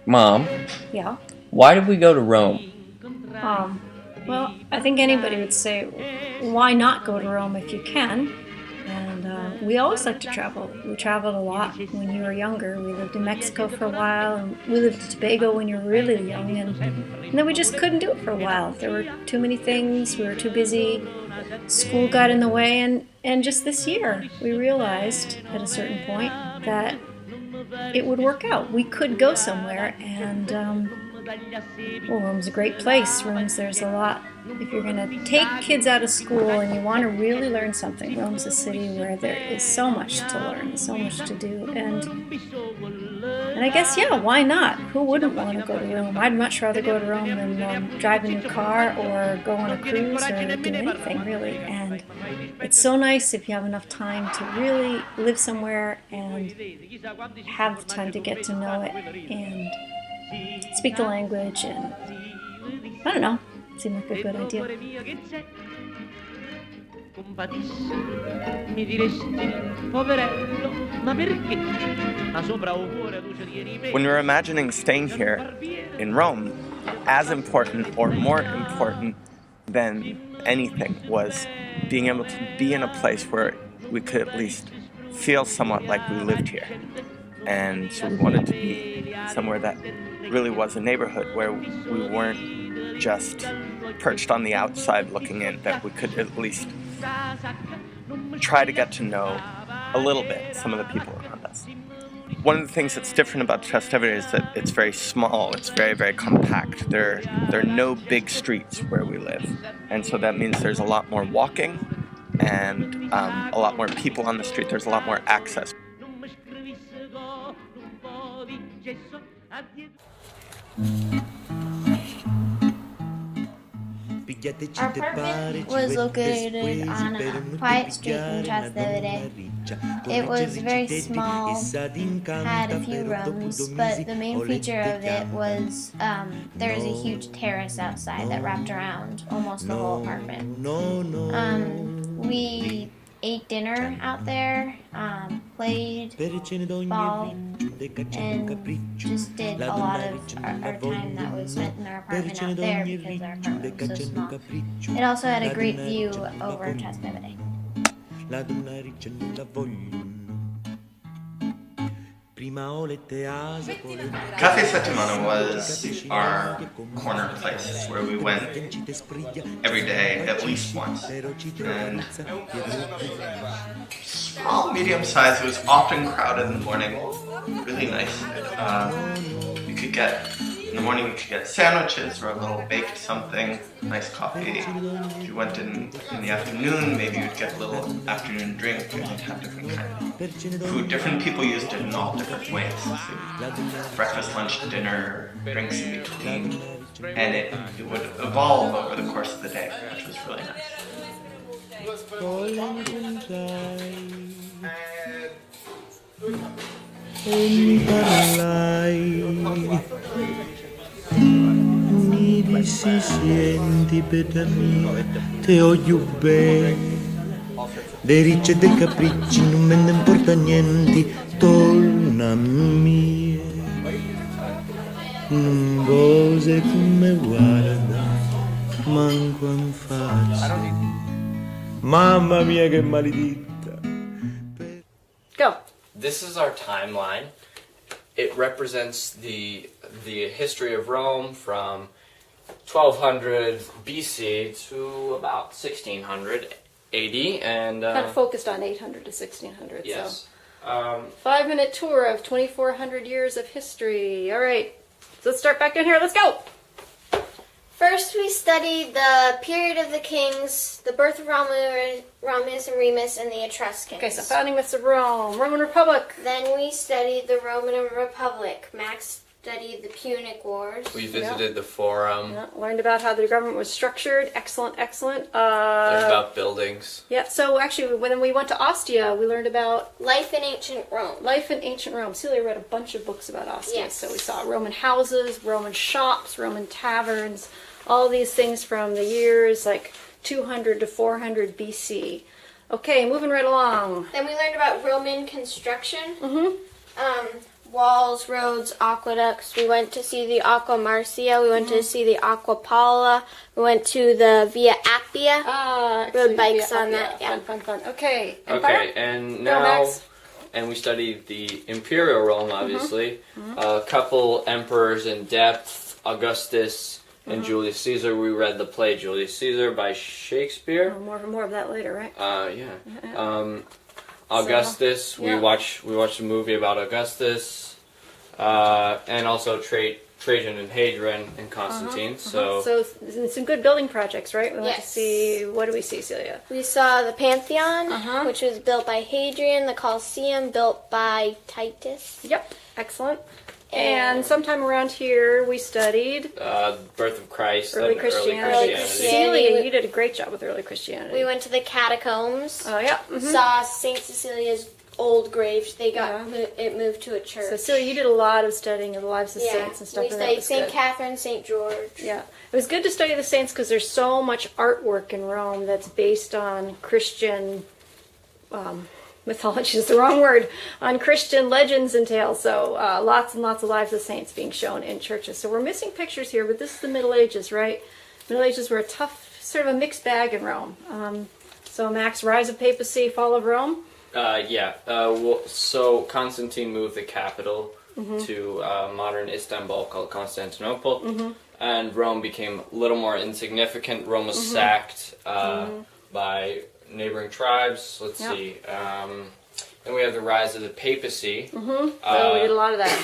Mom, Yeah. why did we go to Rome? Well, I think anybody would say, why not go to Rome if you can? And we always like to travel. We traveled a lot when you were younger. We lived in Mexico for a while, and we lived in Tobago when you were really young, and then we just couldn't do it for a while. There were too many things, we were too busy, school got in the way, and just this year we realized at a certain point that it would work out. We could go somewhere, and well, Rome's a great place. There's a lot. If you're going to take kids out of school and you want to really learn something, Rome's a city where there is so much to learn, so much to do. And I guess, yeah, why not? Who wouldn't want to go to Rome? I'd much rather go to Rome than drive in a car or go on a cruise or do anything, really. And it's so nice if you have enough time to really live somewhere and have the time to get to know it and speak the language, and I don't know, it seemed like a good idea. When we were imagining staying here in Rome, as important or more important than anything was being able to be in a place where we could at least feel somewhat like we lived here. And so we wanted to be somewhere that really was a neighborhood where we weren't just perched on the outside looking in, that we could at least try to get to know a little bit some of the people around us. One of the things that's different about Trastevere is that it's very small, it's very, very compact. There are no big streets where we live, and so that means there's a lot more walking and a lot more people on the street. There's a lot more access. Our apartment was located on a quiet street in Trastevere. It was very small, had a few rooms, but the main feature of it was there was a huge terrace outside that wrapped around almost the whole apartment. We ate dinner out there, played ball, and just did a lot of our time that was spent in our apartment out there because our apartment was so small. It also had a great view over Trastevere. Cafe Settimana was our corner place where we went every day at least once. And small, medium size, it was often crowded in the morning, really nice. In the morning you could get sandwiches or a little baked something, nice coffee. If you went in the afternoon, maybe you'd get a little afternoon drink, and you'd have different kinds of food. Different people used it in all different ways. So breakfast, lunch, dinner, drinks in between. And it would evolve over the course of the day, which was really nice. Mi dissi senti bella mia, te voglio bene. Dei ricci e dei capricci non me ne importa niente, torna a mia. Cose come guarda, manco in faccia. Mamma mia che maledetta. Go. This is our timeline. It represents the history of Rome from 1200 BC to about 1600 AD, and Kind of focused on 800 to 1600. yes. So 5-minute tour of 2,400 years of history. All right, so let's start back down here. Let's go. First, we studied the period of the kings, the birth of Romulus and Remus, and the Etruscans. Okay, so founding myths of Rome, Roman Republic. Then we studied the Roman Republic. Max studied the Punic Wars. We visited the Forum. Yeah, learned about how the government was structured. Excellent, excellent. Learned about buildings. Yeah, so actually, when we went to Ostia, we learned about Life in ancient Rome. life in ancient Rome. Celia read a bunch of books about Ostia. Yes. So we saw Roman houses, Roman shops, Roman taverns, all these things from the years like 200 to 400 BC. Okay, moving right along. Then we learned about Roman construction. walls, roads, aqueducts. We went to see the Aqua Marcia. We went to see the Aqua Paula. We went to the Via Appia. Rode bikes on that. Yeah. Fun. Okay. Okay, and now, and we studied the Imperial Rome, obviously. A couple emperors in depth, Augustus and Julius Caesar. We read the play Julius Caesar by Shakespeare. Oh, more of that later, right? Yeah. Augustus. We watched a movie about Augustus, and also Trajan and Hadrian and Constantine. So some good building projects, right? We went to Yes. see. What did we see, Celia? We saw the Pantheon, which was built by Hadrian. The Colosseum, built by Titus. Yep, excellent. And sometime around here, we studied birth of Christ, early and Christianity. Early Celia, you did a great job with early Christianity. We went to the catacombs. Oh yeah. Saw Saint Cecilia's old grave. They got it moved to a church. So Celia, you did a lot of studying of the lives of saints and stuff. We and that studied was Saint good. Catherine, Saint George. Yeah, it was good to study the saints because there's so much artwork in Rome that's based on Christian mythology is the wrong word, on Christian legends and tales. So lots and lots of lives of saints being shown in churches. So we're missing pictures here, but this is the Middle Ages, right? Middle Ages were a tough, sort of a mixed bag in Rome. So Max, rise of papacy, fall of Rome. So Constantine moved the capital to modern Istanbul, called Constantinople, and Rome became a little more insignificant. Rome was sacked by neighboring tribes. Let's see. Then we have the rise of the papacy. So we did a lot of that.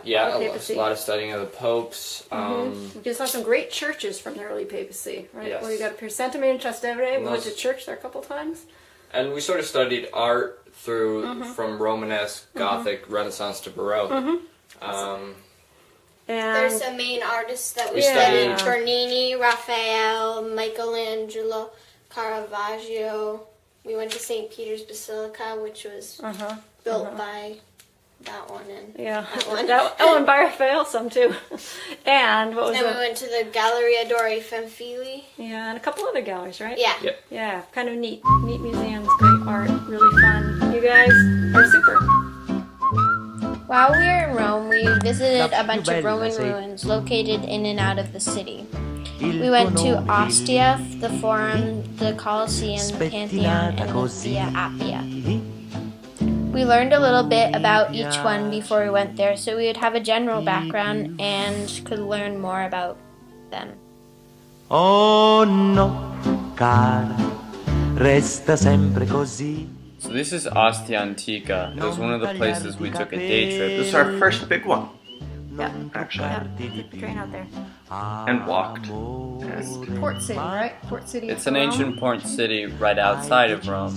Yeah, a lot of studying of the popes. We just saw some great churches from the early papacy, right? Yes. Well, you got Santa Maria and Trastevere. We went to church there a couple times. And we sort of studied art through from Romanesque, Gothic, Renaissance to Baroque. And There's some main artists that we studied. studied: Bernini, Raphael, Michelangelo, Caravaggio. We went to St. Peter's Basilica, which was built by that one and that one. And by Raphael, some too. And what was Then that? we went to the Galleria Dori Fanfili. Yeah, and a couple other galleries, right? Yeah. Yep. Yeah, kind of neat museums, great art, really fun. You guys are super. While we were in Rome, we visited a bunch of Roman ruins located in and out of the city. We went to Ostia, the Forum, the Colosseum, the Pantheon, and the Via Appia. We learned a little bit about each one before we went there, so we would have a general background and could learn more about them. Oh no, cara, resta sempre così. So this is Ostia Antica. It was one of the places we took a day trip. This is our first big one, Yeah, actually, took the train out there. and walked. And Port City, right? Port City. It's an ancient port city right outside of Rome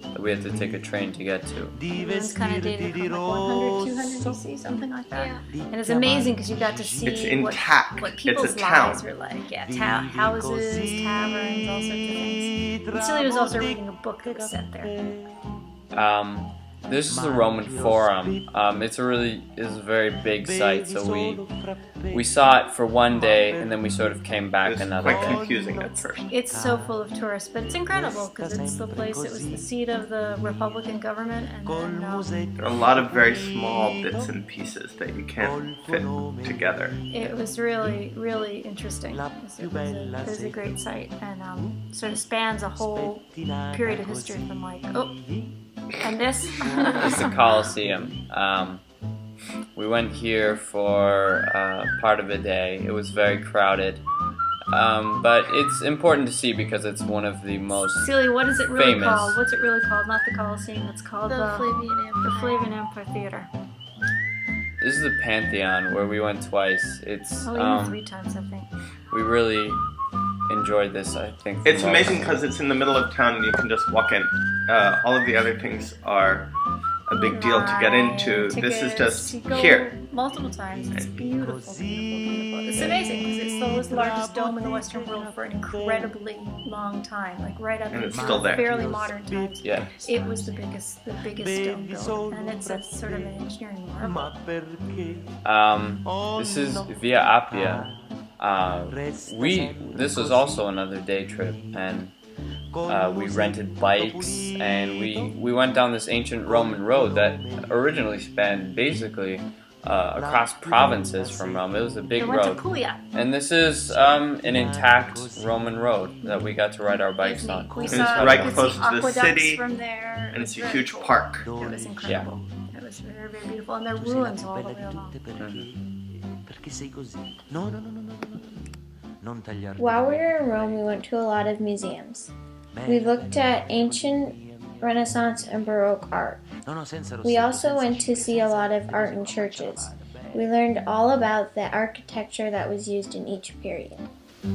that we had to take a train to get to. It's kind of dated from like 100, 200 BC, something like that. Yeah. And it's amazing because you got to see It's intact. what It's people's a town. lives were like. Yeah, houses, taverns, all sorts of things. And Celia was also reading a book that's set there. This is the Roman Forum. It's a very big site. So we saw it for one day and then we sort of came back it's another quite day. confusing at first. It's so full of tourists, but it's incredible because it's the place. It was the seat of the Republican government, and then There are a lot of very small bits and pieces that you can't fit together. it was really, really interesting. It was a great site, and sort of spans a whole period of history from like and this. It's the Colosseum. We went here for part of a day. It was very crowded. But it's important to see because it's one of the most Celia, what is it really famous. called? What's it really called? Not the Colosseum. It's called The Flavian Empire. Amphitheater. This is the Pantheon where we went twice. It's Even 3 times, I think. we really enjoyed this. I think It's the amazing most. because it's in the middle of town and you can just walk in. All of the other things are a big deal to get into. This is just You go here. multiple times. It's beautiful, beautiful, beautiful. It's amazing because it's the largest dome in the Western world for an incredibly long time, like right up And it's until still there. fairly modern times. Yeah. It was the biggest dome built, and it's a sort of an engineering marvel. This is Via Appia. This was also another day trip, and We rented bikes, and we went down this ancient Roman road that originally spanned basically across provinces from Rome. It was a big We went road. to Puglia. And this is an intact Roman road that we got to ride our bikes on. We it's saw right we could close see to the aqueducts city, from there. and it's a very huge cool. park. It was incredible. It was very, very beautiful, and there are ruins all the way along. While we were in Rome, we went to a lot of museums. We looked at ancient, Renaissance, and Baroque art. We also went to see a lot of art in churches. We learned all about the architecture that was used in each period. The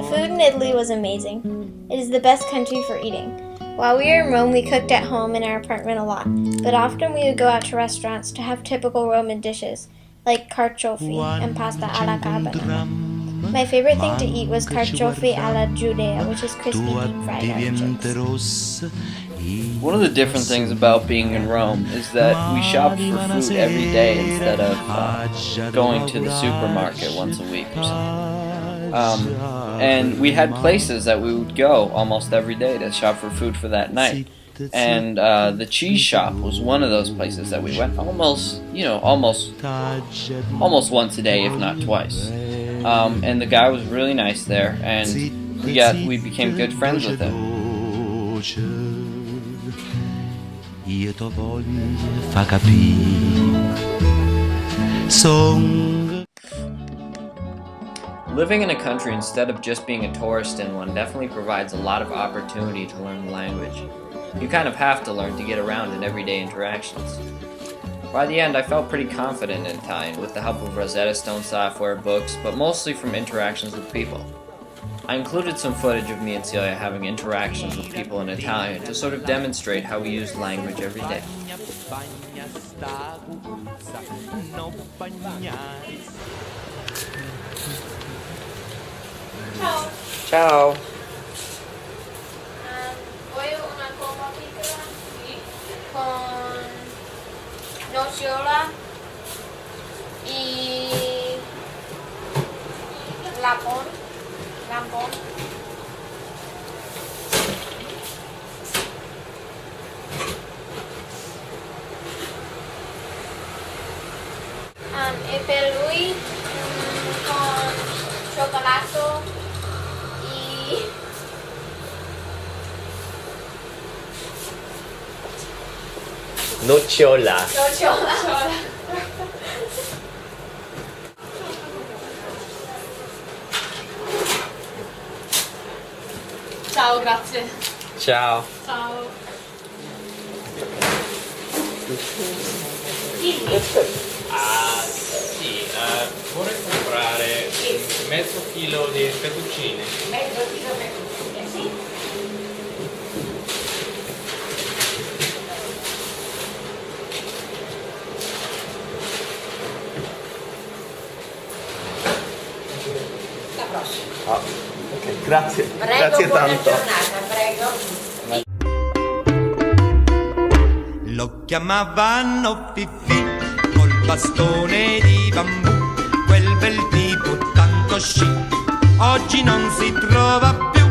food in Italy was amazing. It is the best country for eating. While we were in Rome, we cooked at home in our apartment a lot, but often we would go out to restaurants to have typical Roman dishes, like carciofi and pasta alla carbonara. My favorite thing to eat was carciofi alla Judea, which is crispy deep fried artichokes. One of the different things about being in Rome is that we shopped for food every day instead of going to the supermarket once a week or something. And we had places that we would go almost every day to shop for food for that night. And the cheese shop was one of those places that we went almost once a day, if not twice. And the guy was really nice there, and we became good friends with him. Io t'ho voglia fa capire. Living in a country instead of just being a tourist in one definitely provides a lot of opportunity to learn the language. You kind of have to learn to get around in everyday interactions. By the end, I felt pretty confident in Italian with the help of Rosetta Stone software, books, but mostly from interactions with people. I included some footage of me and Celia having interactions with people in Italian to sort of demonstrate how we use language every day. Ciao. Ciao! Vuoi una copa piccola? Sì. Con nocciola e lampon. E per lui con cioccolato e Nocciola. Ciao, grazie. Ciao. Ciao. Sì, vorrei comprare mezzo chilo di fettuccine. Ok, grazie. Grazie tanto. Lo chiamavano Fifì col bastone di bambù, quel bel tipo tanto chic, oggi non si trova più.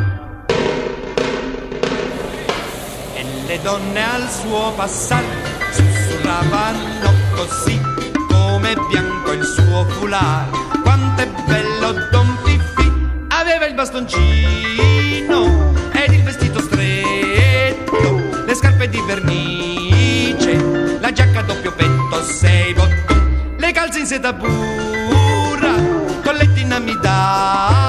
E le donne al suo passare sussurravano così, come bianco il suo foulard. Quanto è bello Don Fifì, aveva il bastoncino ed il vestito stretto, le scarpe di vernice, la giacca a doppio petto, 6 bottoni, le calze in seta burra, colletti in amidale.